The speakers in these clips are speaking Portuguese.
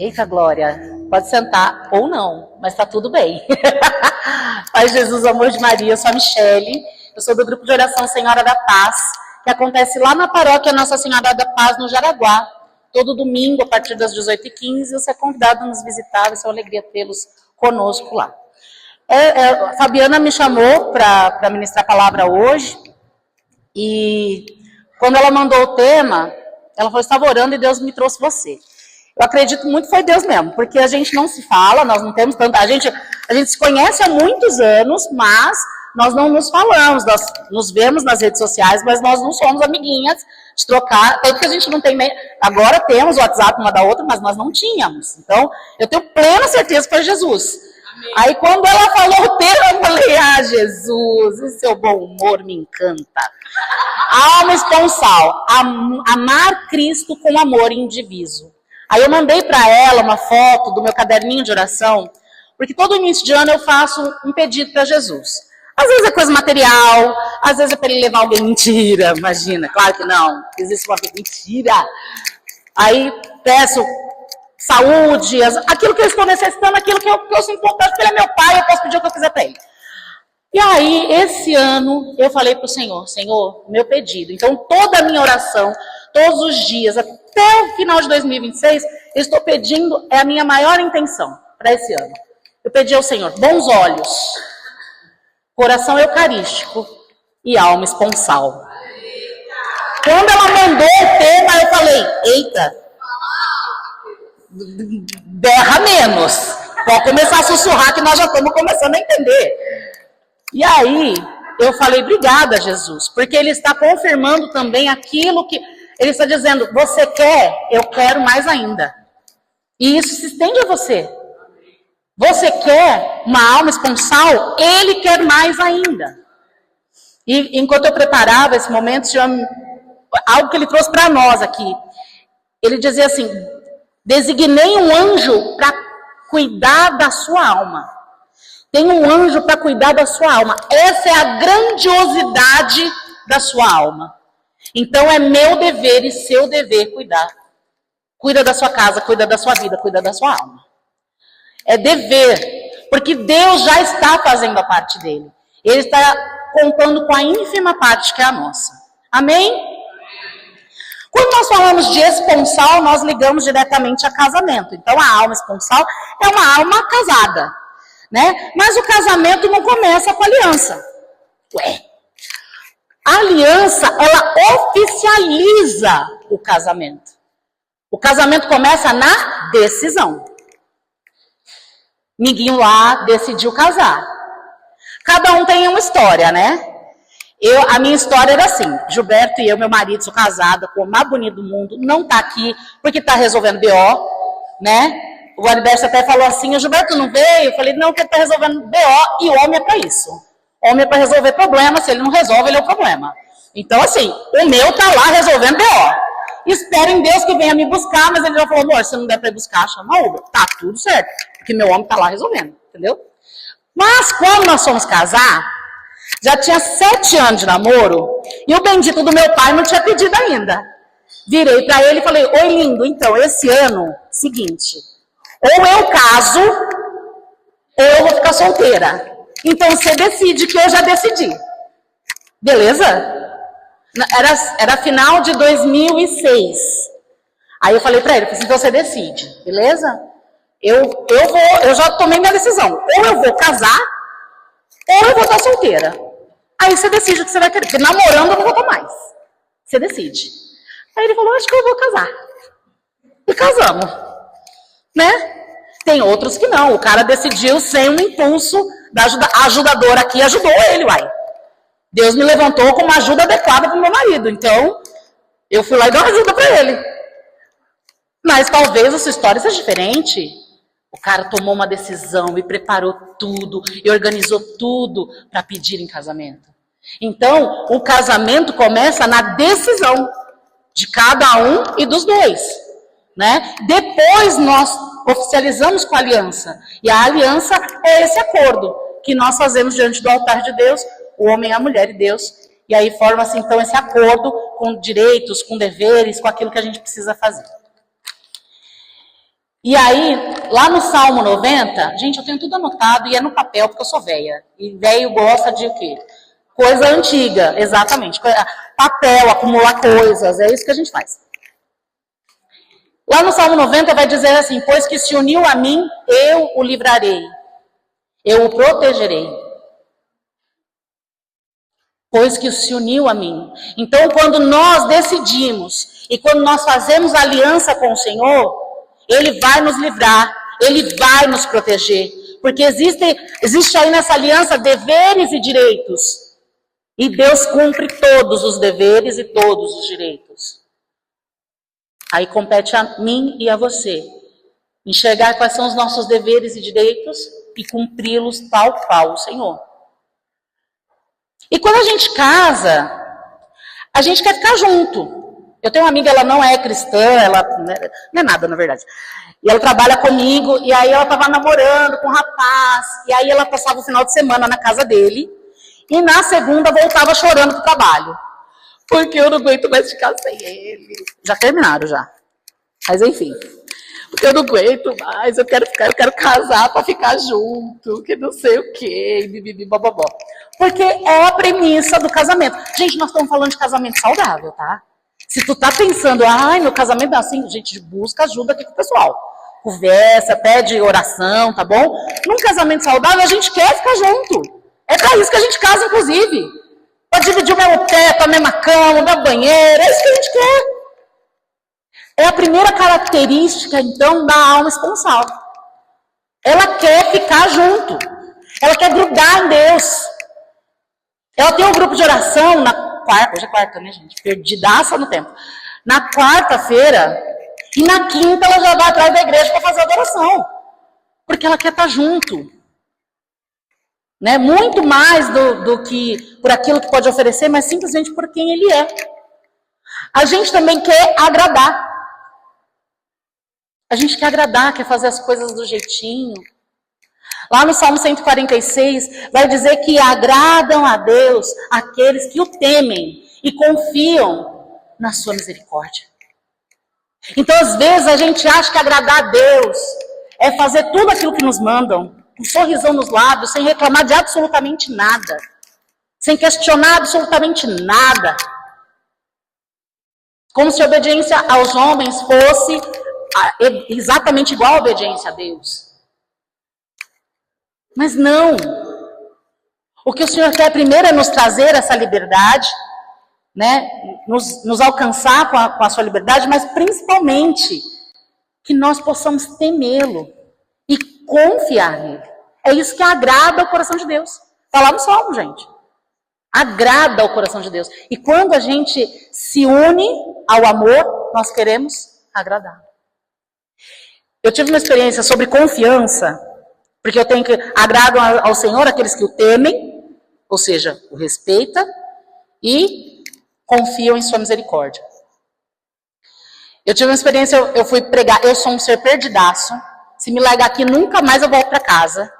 Eita, Glória, pode sentar ou não, mas tá tudo bem. Paz Jesus, amor de Maria, eu sou a Michele, eu sou do grupo de oração Senhora da Paz, que acontece lá na paróquia Nossa Senhora da Paz, no Jaraguá, todo domingo, a partir das 18h15, você é convidado a nos visitar, vai ser uma alegria tê-los conosco lá. A Fabiana me chamou para ministrar a palavra hoje, e quando ela mandou o tema, ela falou, estava orando e Deus me trouxe você. Eu acredito muito que foi Deus mesmo, porque a gente não se fala, nós não temos tanta... A gente se conhece há muitos anos, mas nós não nos falamos, nós nos vemos nas redes sociais, mas nós não somos amiguinhas de trocar, tanto que a gente não tem... Agora temos o WhatsApp uma da outra, mas nós não tínhamos. Então, eu tenho plena certeza que foi Jesus. Amém. Aí, quando ela falou o tema, eu falei, Jesus, esse seu bom humor me encanta. Alma esponsal, amar Cristo com amor indiviso. Aí eu mandei para ela uma foto do meu caderninho de oração, porque todo início de ano eu faço um pedido para Jesus. Às vezes é coisa material, às vezes é para ele levar alguém. Mentira, imagina, claro que não, existe uma mentira. Aí peço saúde, aquilo que eu estou necessitando, aquilo que eu sou importante, porque ele é meu pai, eu posso pedir o que eu quiser para ele. E aí, esse ano, eu falei para o Senhor, meu pedido. Então, toda a minha oração, todos os dias, até o final de 2026, eu estou pedindo, é a minha maior intenção para esse ano. Eu pedi ao Senhor bons olhos, coração eucarístico e alma esponsal. Quando ela mandou o tema, eu falei, eita, berra menos. Pode começar a sussurrar que nós já estamos começando a entender. E aí, eu falei, obrigada, Jesus, porque Ele está confirmando também aquilo que... Ele está dizendo, você quer? Eu quero mais ainda. E isso se estende a você. Você quer uma alma esponsal? Ele quer mais ainda. E enquanto eu preparava esse momento, algo que Ele trouxe para nós aqui. Ele dizia assim, designei um anjo para cuidar da sua alma. Tem um anjo para cuidar da sua alma. Essa é a grandiosidade da sua alma. Então é meu dever e seu dever cuidar. Cuida da sua casa, cuida da sua vida, cuida da sua alma. É dever, porque Deus já está fazendo a parte dele. Ele está contando com a ínfima parte que é a nossa. Amém? Quando nós falamos de esponsal, nós ligamos diretamente a casamento. Então a alma esponsal é uma alma casada. Né? Mas o casamento não começa com aliança. A aliança, ela oficializa o casamento. O casamento começa na decisão. Ninguém lá decidiu casar. Cada um tem uma história, né? A minha história era assim, Gilberto e eu, meu marido, sou casada com o mais bonito do mundo, não tá aqui porque tá resolvendo BO, né? O Guariberto até falou assim, o Gilberto não veio? Eu falei, não, porque ele está resolvendo BO e homem é para isso. Homem é para resolver problema, se ele não resolve, ele é o problema. Então, assim, o meu está lá resolvendo BO. Espero em Deus que venha me buscar, mas ele já falou, amor, se não der para ir buscar, chama a Uber. Tá tudo certo, porque meu homem está lá resolvendo, entendeu? Mas quando nós fomos casar, já tinha 7 anos de namoro, e o bendito do meu pai não tinha pedido ainda. Virei para ele e falei, oi lindo, então, esse ano, seguinte... Ou eu caso, ou eu vou ficar solteira. Então você decide, que eu já decidi. Beleza? Era final de 2006. Aí eu falei pra ele, então você decide, beleza? Eu já tomei minha decisão. Ou eu vou casar, ou eu vou estar solteira. Aí você decide o que você vai querer. Porque namorando eu não vou estar mais. Você decide. Aí ele falou, acho que eu vou casar. E casamos. Né? Tem outros que não. O cara decidiu sem um impulso da ajudadora aqui, ajudou ele, uai. Deus me levantou com uma ajuda adequada para o meu marido. Então, eu fui lá e dei uma ajuda para ele. Mas talvez a sua história seja diferente. O cara tomou uma decisão e preparou tudo, e organizou tudo para pedir em casamento. Então, o casamento começa na decisão de cada um e dos dois. Né? Depois nós oficializamos com a aliança. E a aliança é esse acordo que nós fazemos diante do altar de Deus, o homem, a mulher e Deus. E aí forma-se então esse acordo com direitos, com deveres, com aquilo que a gente precisa fazer. E aí, lá no Salmo 90, gente, eu tenho tudo anotado e é no papel, porque eu sou velha. E velho gosta de o quê? Coisa antiga, exatamente. Papel, acumular coisas, é isso que a gente faz. Lá no Salmo 90 vai dizer assim: pois que se uniu a mim, eu o livrarei, eu o protegerei. Pois que se uniu a mim. Então, quando nós decidimos e quando nós fazemos aliança com o Senhor, Ele vai nos livrar, Ele vai nos proteger. Porque existe aí nessa aliança deveres e direitos. E Deus cumpre todos os deveres e todos os direitos. Aí compete a mim e a você enxergar quais são os nossos deveres e direitos e cumpri-los tal qual o Senhor. E quando a gente casa, a gente quer ficar junto. Eu tenho uma amiga, ela não é cristã, ela não é nada, na verdade. E ela trabalha comigo, e aí ela estava namorando com um rapaz, e aí ela passava o final de semana na casa dele, e na segunda voltava chorando pro trabalho. Porque eu não aguento mais ficar sem ele. Já terminaram, já. Mas enfim. Porque eu não aguento mais, eu quero casar para ficar junto, que não sei o quê, bibibi, bobobó. Porque é a premissa do casamento. Gente, nós estamos falando de casamento saudável, tá? Se tu tá pensando, ai, meu casamento é assim, gente, busca ajuda aqui com o pessoal. Conversa, pede oração, tá bom? Num casamento saudável, a gente quer ficar junto. É para isso que a gente casa, inclusive. Para dividir o mesmo teto, a mesma cama, o mesmo banheiro, é isso que a gente quer. É a primeira característica, então, da alma esponsal. Ela quer ficar junto. Ela quer grudar em Deus. Ela tem um grupo de oração na quarta, hoje é quarta, né, gente? Perdidaça no tempo. Na quarta-feira e na quinta ela já vai atrás da igreja para fazer a adoração. Porque ela quer estar junto. Né? Muito mais do que por aquilo que pode oferecer, mas simplesmente por quem ele é. A gente também quer agradar. A gente quer agradar, quer fazer as coisas do jeitinho. Lá no Salmo 146, vai dizer que agradam a Deus aqueles que o temem e confiam na sua misericórdia. Então, às vezes, a gente acha que agradar a Deus é fazer tudo aquilo que nos mandam, com um sorrisão nos lábios, sem reclamar de absolutamente nada, sem questionar absolutamente nada. Como se a obediência aos homens fosse exatamente igual a obediência a Deus. Mas não. O que o Senhor quer primeiro é nos trazer essa liberdade, né? Nos alcançar com a sua liberdade, mas principalmente que nós possamos temê-lo e confiar nele. É isso que agrada o coração de Deus. Está lá no Salmo, gente. Agrada o coração de Deus. E quando a gente se une ao amor, nós queremos agradar. Eu tive uma experiência sobre confiança, porque eu tenho que agradar ao Senhor aqueles que o temem, ou seja, o respeita e confiam em sua misericórdia. Eu tive uma experiência, eu fui pregar, eu sou um ser perdidaço, se me largar aqui nunca mais eu volto para casa.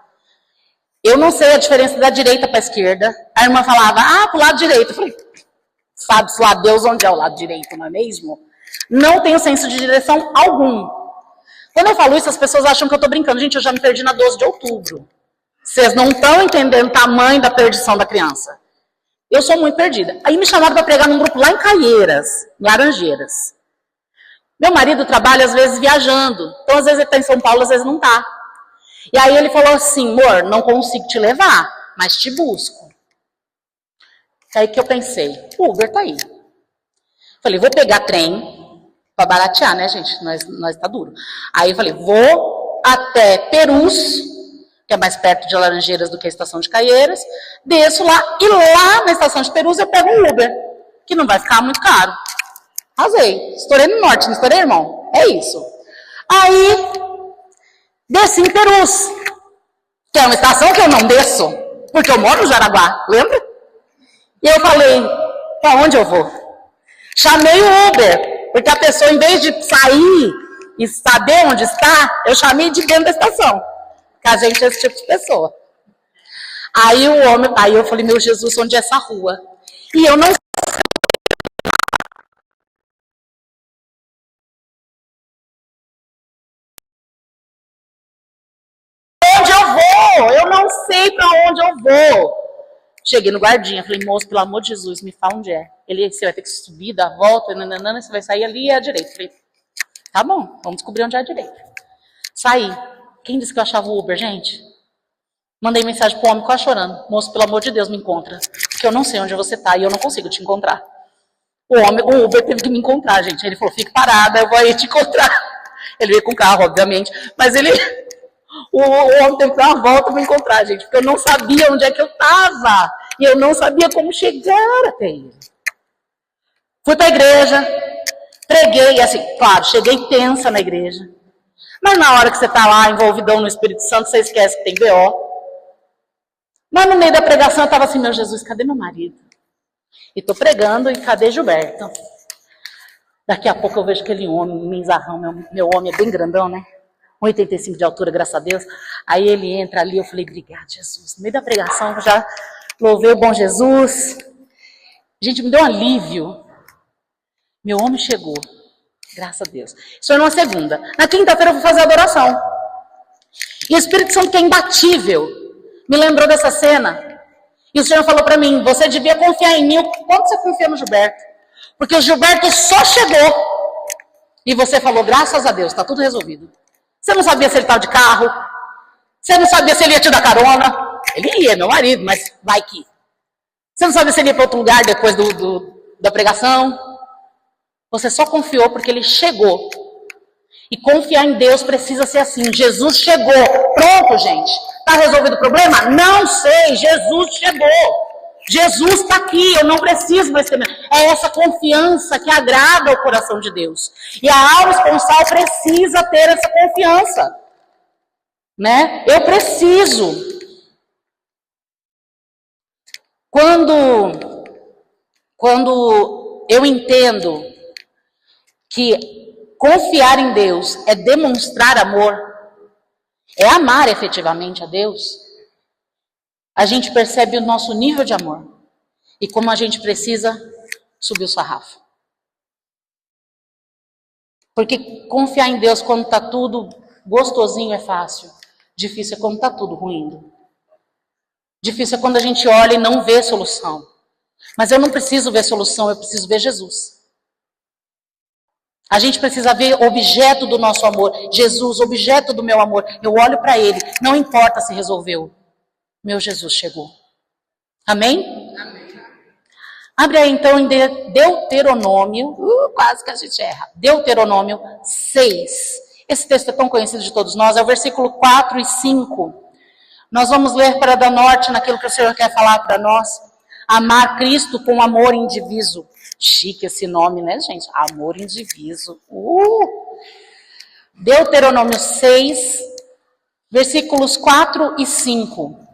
Eu não sei a diferença da direita para a esquerda. A irmã falava, pro lado direito. Eu falei, sabe-se lá Deus onde é o lado direito, não é mesmo? Não tenho senso de direção algum. Quando eu falo isso, as pessoas acham que eu estou brincando. Gente, eu já me perdi na 12 de outubro. Vocês não estão entendendo o tamanho da perdição da criança. Eu sou muito perdida. Aí me chamaram para pregar num grupo lá em Caieiras, em Laranjeiras. Meu marido trabalha, às vezes, viajando. Então, às vezes, ele está em São Paulo, às vezes não está. E aí ele falou assim, amor, não consigo te levar, mas te busco. Aí que eu pensei, o Uber tá aí. Falei, vou pegar trem, para baratear, né, gente? Nós tá duro. Aí eu falei, vou até Perus, que é mais perto de Laranjeiras do que a estação de Caieiras, desço lá, e lá na estação de Perus eu pego um Uber, que não vai ficar muito caro. Arrasei, estourei no norte, não estourei, irmão? É isso. Aí, desci em Perus, que é uma estação que eu não desço, porque eu moro no Jaraguá, lembra? E eu falei, para onde eu vou? Chamei o Uber, porque a pessoa, em vez de sair e saber onde está, eu chamei de dentro da estação. Que a gente é esse tipo de pessoa. Aí eu falei, meu Jesus, onde é essa rua? E eu não sei para onde eu vou. Cheguei no guardinha, falei, moço, pelo amor de Jesus, me fala onde é. Ele, você vai ter que subir, dar a volta, nananana, você vai sair ali e é à direita. Falei, tá bom, vamos descobrir onde é a direita. Saí. Quem disse que eu achava o Uber, gente? Mandei mensagem pro homem quase chorando. Moço, pelo amor de Deus, me encontra. Porque eu não sei onde você tá e eu não consigo te encontrar. O Uber teve que me encontrar, gente. Ele falou, fique parada, eu vou aí te encontrar. Ele veio com o carro, obviamente. Mas o homem teve que dar uma volta para me encontrar, gente. Porque eu não sabia onde é que eu estava. E eu não sabia como chegar até ele. Fui para a igreja, preguei, assim, claro, cheguei tensa na igreja. Mas na hora que você está lá, envolvidão no Espírito Santo, você esquece que tem BO. Mas no meio da pregação eu estava assim, meu Jesus, cadê meu marido? E estou pregando, e cadê Gilberto? Daqui a pouco eu vejo aquele homem, menzarrão, meu homem é bem grandão, né? 1,85 de altura, graças a Deus. Aí ele entra ali, eu falei, obrigado, Jesus. No meio da pregação, eu já louvei o bom Jesus. Gente, me deu um alívio. Meu homem chegou, graças a Deus. Isso foi numa segunda. Na quinta-feira eu fui fazer a adoração. E o Espírito Santo, que é imbatível, me lembrou dessa cena. E o Senhor falou para mim, você devia confiar em mim. Quanto você confia no Gilberto? Porque o Gilberto só chegou. E você falou, graças a Deus, está tudo resolvido. Você não sabia se ele estava de carro. Você não sabia se ele ia te dar carona. Ele ia, meu marido, mas vai que. Você não sabia se ele ia para outro lugar depois da pregação. Você só confiou porque ele chegou. E confiar em Deus precisa ser assim. Jesus chegou. Pronto, gente. Está resolvido o problema? Não sei. Jesus chegou. Jesus está aqui. Eu não preciso mais ter medo. É essa confiança que agrada o coração de Deus. E a alma esponsal precisa ter essa confiança. Né? Eu preciso. Quando eu entendo que confiar em Deus é demonstrar amor, é amar efetivamente a Deus, a gente percebe o nosso nível de amor e como a gente precisa subir o sarrafo. Porque confiar em Deus quando está tudo gostosinho é fácil, difícil é quando está tudo ruim. Difícil é quando a gente olha e não vê solução. Mas eu não preciso ver solução, eu preciso ver Jesus. A gente precisa ver objeto do nosso amor. Jesus, objeto do meu amor. Eu olho para ele, não importa se resolveu. Meu Jesus chegou. Amém? Amém. Abre aí então em Deuteronômio, quase que a gente erra. Deuteronômio 6. Esse texto é tão conhecido de todos nós, é o versículo 4 e 5. Nós vamos ler para dar norte naquilo que o Senhor quer falar para nós. Amar Cristo com amor indiviso. Chique esse nome, né, gente? Amor indiviso. Deuteronômio 6, versículos 4 e 5.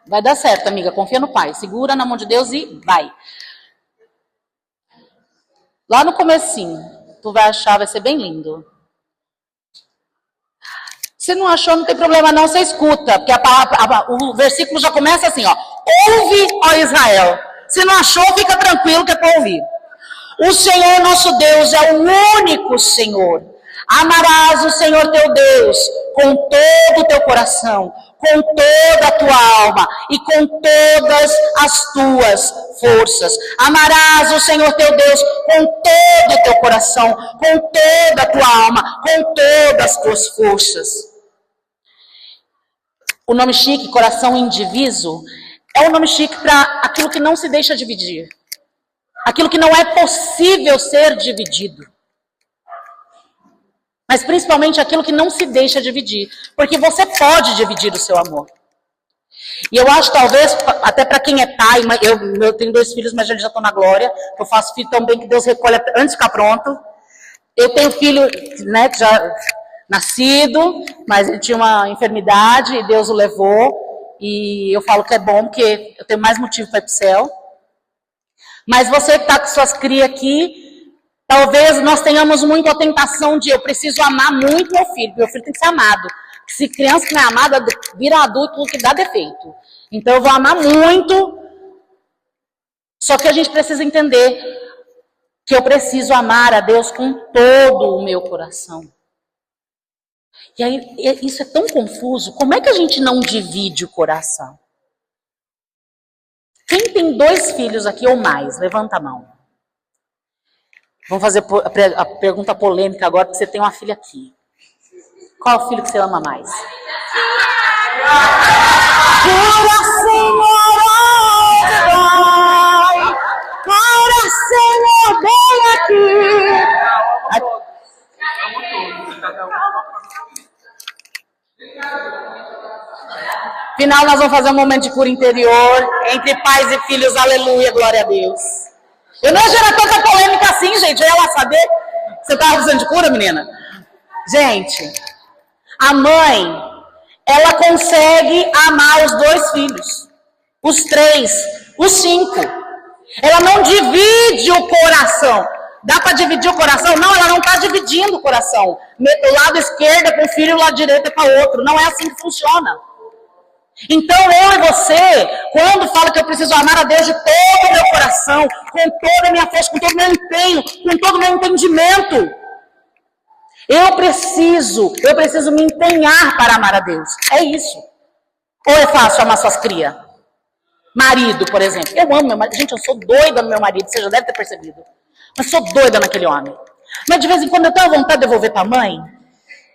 Vai dar certo, amiga. Confia no Pai. Segura na mão de Deus e vai. Lá no comecinho, tu vai achar, vai ser bem lindo. Se não achou, não tem problema não, você escuta. Porque o versículo já começa assim, ó. Ouve, ó Israel. Se não achou, fica tranquilo que é para ouvir. O Senhor nosso Deus é o único Senhor. Amarás o Senhor teu Deus com todo o teu coração, com toda a tua alma e com todas as tuas forças. Amarás o Senhor teu Deus com todo o teu coração, com toda a tua alma, com todas as tuas forças. O nome chique, coração indiviso, é um nome chique para aquilo que não se deixa dividir. Aquilo que não é possível ser dividido. Mas principalmente aquilo que não se deixa dividir. Porque você pode dividir o seu amor. E eu acho, talvez, até para quem é pai, eu tenho 2 filhos, mas eles já estão na glória. Eu faço filho tão bem que Deus recolhe antes de ficar pronto. Eu tenho filho, né, que já nascido, mas ele tinha uma enfermidade e Deus o levou. E eu falo que é bom, porque eu tenho mais motivo para ir para o céu. Mas você que está com suas crias aqui, talvez nós tenhamos muito a tentação de eu preciso amar muito meu filho tem que ser amado. Se criança que não é amada, vira adulto que dá defeito. Então eu vou amar muito, só que a gente precisa entender que eu preciso amar a Deus com todo o meu coração. E aí, isso é tão confuso. Como é que a gente não divide o coração? Quem tem 2 filhos aqui ou mais? Levanta a mão. Vamos fazer a pergunta polêmica agora, porque você tem uma filha aqui. Qual é o filho que você ama mais? Cura, Senhor, bem aqui. Final, nós vamos fazer um momento de cura interior entre pais e filhos. Aleluia, glória a Deus. Eu não ia gerar tanta polêmica assim, gente. Eu ia lá saber. Você estava precisando de cura, menina? Gente, a mãe, ela consegue amar os 2 filhos, os 3, os 5. Ela não divide o coração. Dá para dividir o coração? Não, ela não está dividindo o coração. O lado esquerdo é para um filho e o lado direito é para outro. Não é assim que funciona. Então, eu e você, quando falo que eu preciso amar a Deus de todo o meu coração, com toda a minha força, com todo o meu empenho, com todo o meu entendimento, eu preciso me empenhar para amar a Deus. É isso. Ou é fácil amar suas crias? Marido, por exemplo. Eu amo meu marido. Gente, eu sou doida no meu marido, você já deve ter percebido. Mas sou doida naquele homem. Mas de vez em quando eu tenho a vontade de devolver para a mãe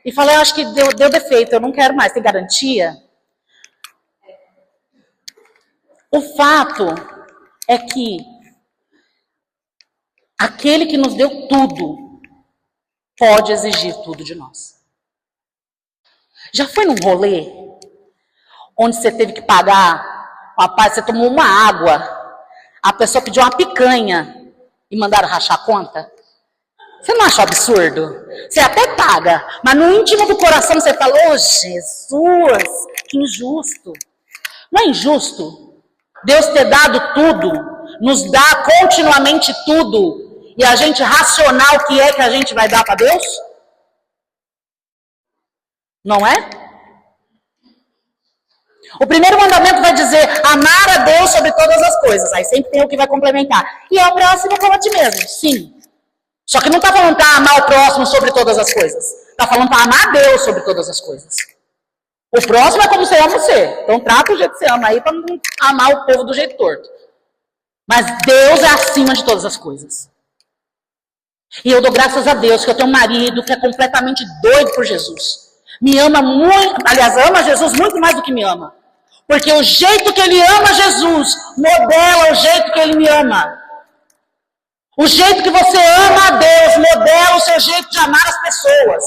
e falar, eu acho que deu defeito, eu não quero mais, tem garantia? O fato é que aquele que nos deu tudo pode exigir tudo de nós. Já foi num rolê onde você teve que pagar, você tomou uma água, a pessoa pediu uma picanha e mandaram rachar a conta? Você não acha absurdo? Você até paga, mas no íntimo do coração você fala, oh, Jesus, que injusto. Não é injusto Deus ter dado tudo, nos dá continuamente tudo, e a gente racionar o que é que a gente vai dar para Deus? Não é? O primeiro mandamento vai dizer, amar a Deus sobre todas as coisas. Aí sempre tem o que vai complementar. E ao próximo como a ti mesmo. Sim. Só que não está falando para amar o próximo sobre todas as coisas. Está falando para amar a Deus sobre todas as coisas. O próximo é como você ama você. Então trata o jeito que você ama aí para não amar o povo do jeito torto. Mas Deus é acima de todas as coisas. E eu dou graças a Deus que eu tenho um marido que é completamente doido por Jesus. Me ama muito, aliás, ama Jesus muito mais do que me ama. Porque o jeito que ele ama Jesus modela o jeito que ele me ama. O jeito que você ama a Deus modela o seu jeito de amar as pessoas.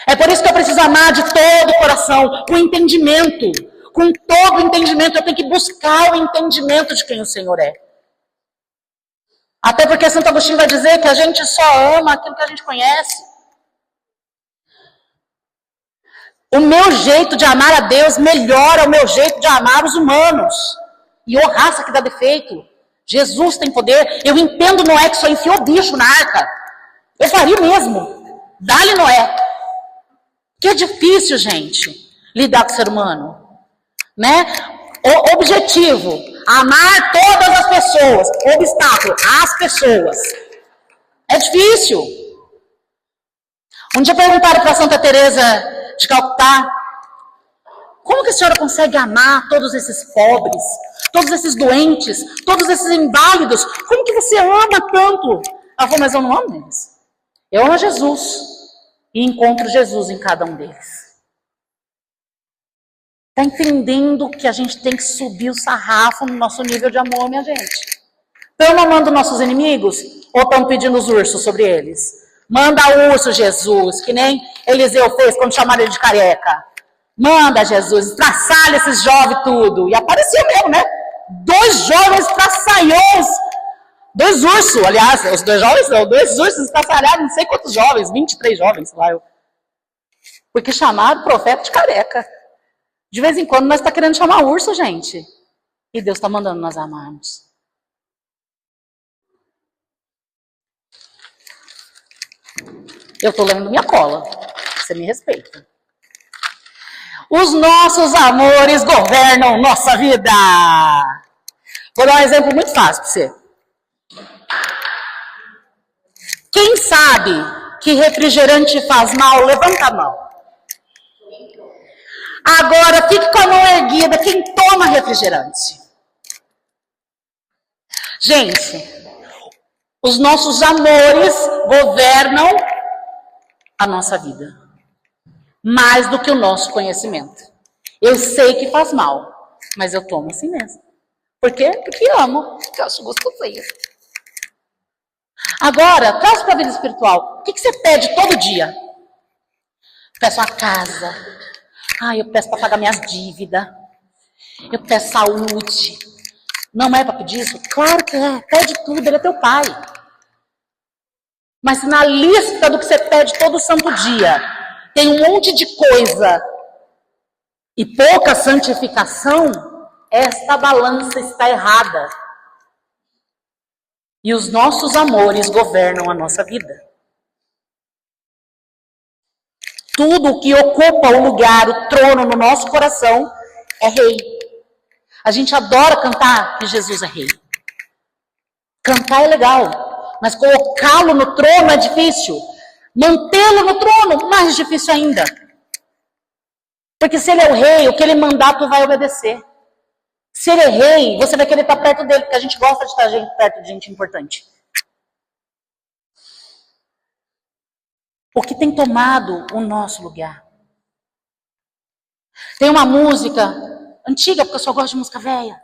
É por isso que eu preciso amar de todo o coração, com entendimento. Com todo o entendimento, eu tenho que buscar o entendimento de quem o Senhor é. Até porque Santo Agostinho vai dizer que a gente só ama aquilo que a gente conhece. O meu jeito de amar a Deus melhora o meu jeito de amar os humanos. E ô raça que dá defeito. Jesus tem poder. Eu entendo Noé que só enfiou bicho na arca. Eu faria o mesmo. Dá-lhe Noé. Que é difícil, gente, lidar com o ser humano. Né? O objetivo, amar todas as pessoas. O obstáculo, as pessoas. É difícil. Um dia perguntaram para Santa Teresa de Calcutá, como que a senhora consegue amar todos esses pobres, todos esses doentes, todos esses inválidos? Como que você ama tanto? Ela falou, mas eu não amo eles. Eu amo Jesus e encontro Jesus em cada um deles. Está entendendo que a gente tem que subir o sarrafo no nosso nível de amor, minha gente? Estão amando nossos inimigos ou estão pedindo os ursos sobre eles? Manda urso, Jesus, que nem Eliseu fez quando chamaram ele de careca. Manda, Jesus, estraçalha esses jovens tudo. E apareceu mesmo, né? 2 jovens estraçalhões. 2 ursos, aliás, os 2 jovens não, 2 ursos estraçalharam não sei quantos jovens, 23 jovens, sei lá. Porque chamaram o profeta de careca. De vez em quando nós estamos querendo chamar urso, gente. E Deus está mandando nós amarmos. Eu estou lendo minha cola. Você me respeita. Os nossos amores governam nossa vida. Vou dar um exemplo muito fácil para você. Quem sabe que refrigerante faz mal? Levanta a mão. Agora, fique com a mão erguida. Quem toma refrigerante? Gente, os nossos amores governam a nossa vida. Mais do que o nosso conhecimento. Eu sei que faz mal, mas eu tomo assim mesmo. Por quê? Porque amo, porque eu acho gostosinho. Agora, traz para a vida espiritual. O que você pede todo dia? Peço uma casa. Eu peço para pagar minhas dívidas. Eu peço saúde. Não é para pedir isso? Claro que é. Pede tudo, ele é teu pai. Mas na lista do que você pede todo santo dia, tem um monte de coisa e pouca santificação, esta balança está errada. E os nossos amores governam a nossa vida. Tudo que ocupa o lugar, o trono no nosso coração é rei. A gente adora cantar que Jesus é rei. Cantar é legal, mas colocá-lo no trono é difícil. Mantê-lo no trono, mais difícil ainda. Porque se ele é o rei, o que ele mandar, tu vai obedecer. Se ele é rei, você vai querer estar perto dele, porque a gente gosta de estar perto de gente importante. O que tem tomado o nosso lugar? Tem uma música antiga, porque eu só gosto de música velha,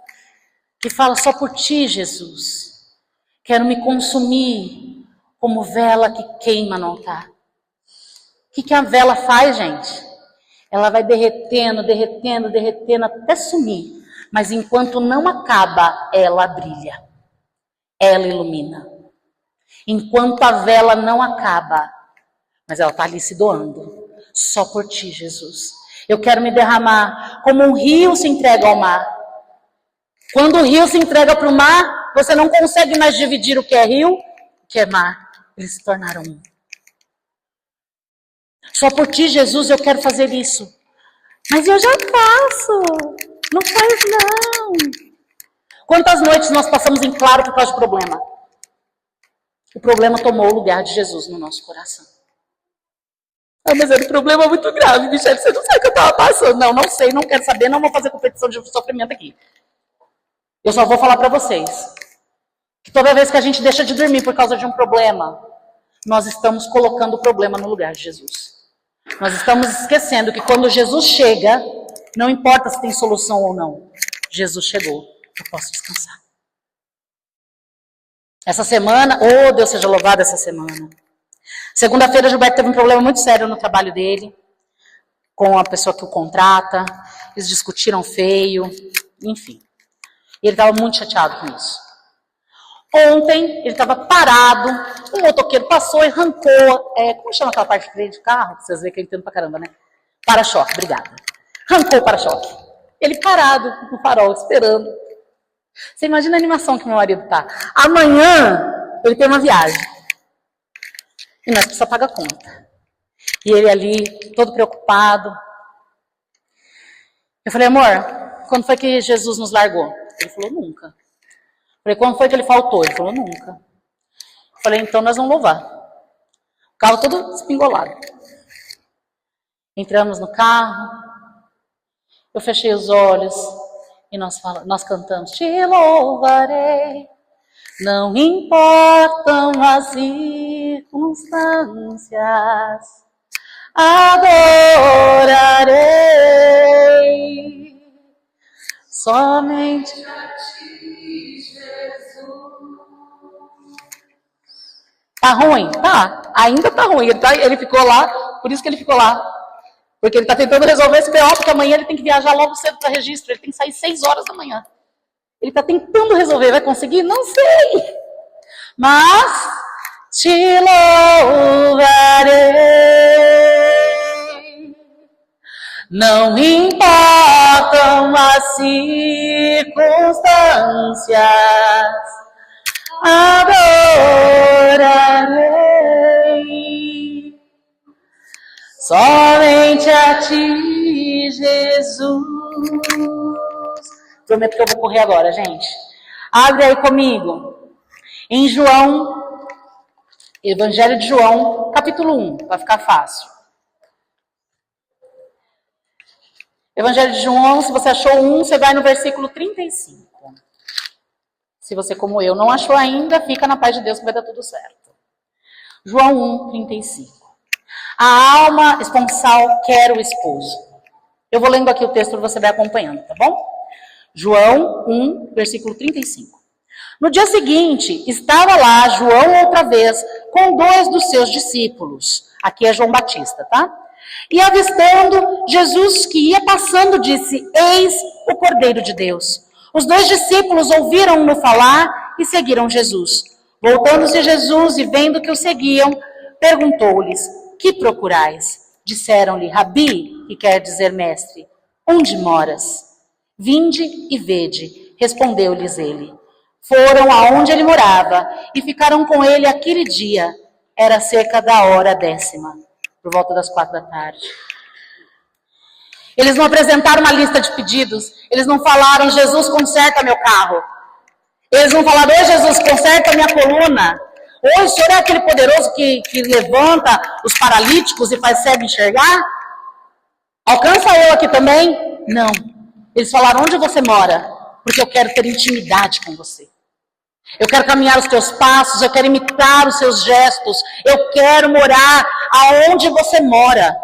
que fala: só por ti, Jesus, quero me consumir como vela que queima no altar. O que a vela faz, gente? Ela vai derretendo, derretendo, derretendo até sumir. Mas enquanto não acaba, ela brilha. Ela ilumina. Enquanto a vela não acaba, mas ela está ali se doando. Só por ti, Jesus. Eu quero me derramar como um rio se entrega ao mar. Quando o rio se entrega para o mar, você não consegue mais dividir o que é rio, o que é mar. Eles se tornaram um. Só por ti, Jesus, eu quero fazer isso. Mas eu já faço. Não faz, não. Quantas noites nós passamos em claro por causa do problema? O problema tomou o lugar de Jesus no nosso coração. Mas era um problema muito grave, Michele. Você não sabe o que eu estava passando. Não sei, não quero saber, não vou fazer competição de sofrimento aqui. Eu só vou falar para vocês que toda vez que a gente deixa de dormir por causa de um problema, nós estamos colocando o problema no lugar de Jesus. Nós estamos esquecendo que quando Jesus chega, não importa se tem solução ou não, Jesus chegou, eu posso descansar. Essa semana, Deus seja louvado essa semana. Segunda-feira, Gilberto teve um problema muito sério no trabalho dele, com a pessoa que o contrata, eles discutiram feio, enfim. E ele estava muito chateado com isso. Ontem, ele estava parado, um motoqueiro passou e arrancou, como chama aquela parte de freio de carro? Vocês veem que eu entendo pra caramba, né? Para-choque, obrigada. Arrancou o para-choque. Ele parado no farol, esperando. Você imagina a animação que meu marido tá. Amanhã, ele tem uma viagem. E nós precisamos pagar a conta. E ele ali, todo preocupado. Eu falei: amor, quando foi que Jesus nos largou? Ele falou: nunca. Falei: quando foi que ele faltou? Ele falou: nunca. Falei: então nós vamos louvar. O carro todo espingolado. Entramos no carro. Eu fechei os olhos e nós cantamos: te louvarei, não importam as circunstâncias, adorarei somente a ti, Jesus. Tá ruim? Tá. Ainda tá ruim. Ele ficou lá, por isso que ele ficou lá. Porque ele tá tentando resolver esse BO, porque amanhã ele tem que viajar logo cedo para registro. Ele tem que sair 6 horas da manhã. Ele tá tentando resolver. Vai conseguir? Não sei. Mas te louvarei. Não importam as circunstâncias, adorarei somente a ti, Jesus. Prometo que eu vou correr agora, gente. Abre aí comigo. Em João, Evangelho de João, capítulo capítulo 1, para ficar fácil. Evangelho de João, se você achou 1, você vai no versículo 35. Se você, como eu, não achou ainda, fica na paz de Deus que vai dar tudo certo. João 1, 35. A alma esponsal quer o esposo. Eu vou lendo aqui o texto, você vai acompanhando, tá bom? João 1, versículo 35. No dia seguinte, estava lá João outra vez com 2 dos seus discípulos. Aqui é João Batista, tá? E avistando Jesus que ia passando, disse: Eis o Cordeiro de Deus. Os 2 discípulos ouviram-no falar e seguiram Jesus. Voltando-se Jesus e vendo que o seguiam, perguntou-lhes: Que procurais? Disseram-lhe: Rabi, que quer dizer mestre, onde moras? Vinde e vede, respondeu-lhes ele. Foram aonde ele morava e ficaram com ele aquele dia. Era cerca da hora 10ª, por volta das 4 da tarde. Eles não apresentaram uma lista de pedidos. Eles não falaram: Jesus, conserta meu carro. Eles não falaram: Oi, Jesus, conserta minha coluna. Oi, o Senhor é aquele poderoso que levanta os paralíticos e faz cego enxergar? Alcança eu aqui também? Não. Eles falaram: Onde você mora? Porque eu quero ter intimidade com você. Eu quero caminhar os teus passos, eu quero imitar os seus gestos, eu quero morar aonde você mora.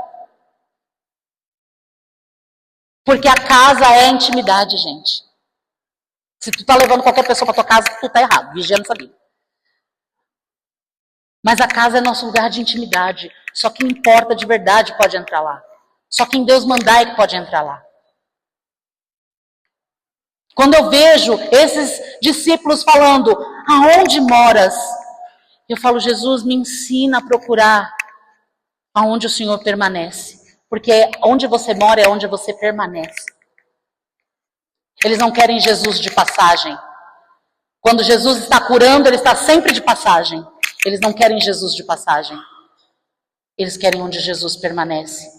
Porque a casa é intimidade, gente. Se tu tá levando qualquer pessoa para tua casa, tu tá errado, vigiando essa vida. Mas a casa é nosso lugar de intimidade. Só quem importa de verdade pode entrar lá. Só quem Deus mandar é que pode entrar lá. Quando eu vejo esses discípulos falando: Aonde moras? Eu falo: Jesus, me ensina a procurar aonde o Senhor permanece. Porque onde você mora é onde você permanece. Eles não querem Jesus de passagem. Quando Jesus está curando, ele está sempre de passagem. Eles não querem Jesus de passagem. Eles querem onde Jesus permanece.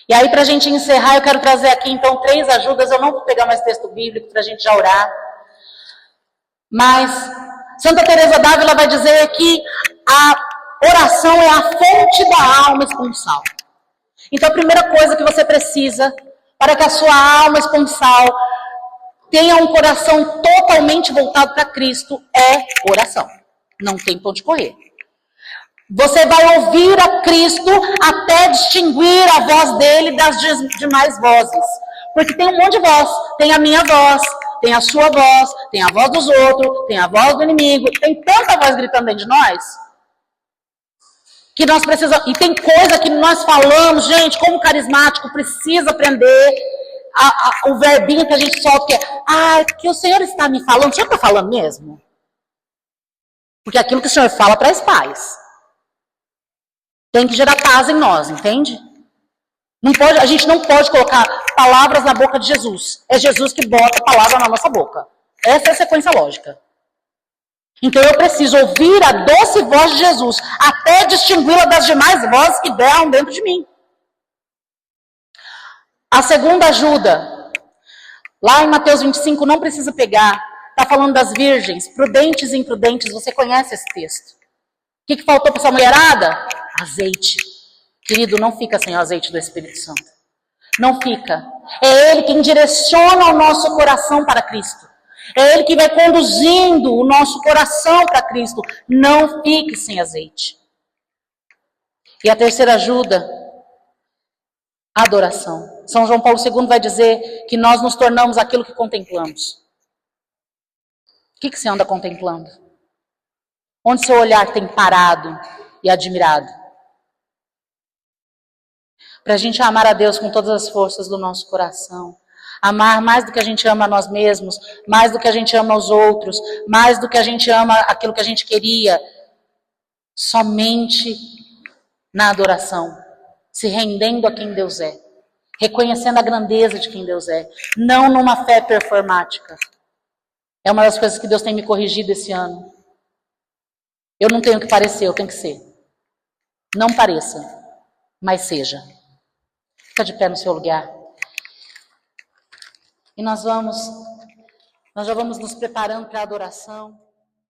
E aí, para a gente encerrar, eu quero trazer aqui, então, 3 ajudas. Eu não vou pegar mais texto bíblico para a gente já orar. Mas Santa Teresa d'Ávila vai dizer que a oração é a fonte da alma esponsal. Então, a primeira coisa que você precisa para que a sua alma esponsal tenha um coração totalmente voltado para Cristo é oração. Não tem pra onde correr. Você vai ouvir a Cristo até distinguir a voz dele das demais vozes. Porque tem um monte de voz. Tem a minha voz, tem a sua voz, tem a voz dos outros, tem a voz do inimigo. Tem tanta voz gritando dentro de nós que nós precisamos. E tem coisa que nós falamos, gente, como carismático, precisa aprender o verbinho que a gente solta, que é: que o Senhor está me falando. O Senhor está falando mesmo? Porque aquilo que o Senhor fala traz paz. Tem que gerar paz em nós, entende? Não pode, a gente não pode colocar palavras na boca de Jesus. É Jesus que bota a palavra na nossa boca. Essa é a sequência lógica. Então eu preciso ouvir a doce voz de Jesus até distingui-la das demais vozes que berram dentro de mim. A segunda ajuda, lá em Mateus 25, não precisa pegar, está falando das virgens, prudentes e imprudentes. Você conhece esse texto. O que faltou para essa mulherada? Azeite. Querido, não fica sem o azeite do Espírito Santo. Não fica. É Ele quem direciona o nosso coração para Cristo. É Ele que vai conduzindo o nosso coração para Cristo. Não fique sem azeite. E a terceira ajuda, adoração. São João Paulo II vai dizer que nós nos tornamos aquilo que contemplamos. O que você anda contemplando? Onde seu olhar tem parado e admirado? Para a gente amar a Deus com todas as forças do nosso coração. Amar mais do que a gente ama a nós mesmos, mais do que a gente ama os outros, mais do que a gente ama aquilo que a gente queria. Somente na adoração, se rendendo a quem Deus é, reconhecendo a grandeza de quem Deus é, não numa fé performática. É uma das coisas que Deus tem me corrigido esse ano. Eu não tenho que parecer, eu tenho que ser. Não pareça, mas seja. Fica de pé no seu lugar. E nós já vamos nos preparando para a adoração.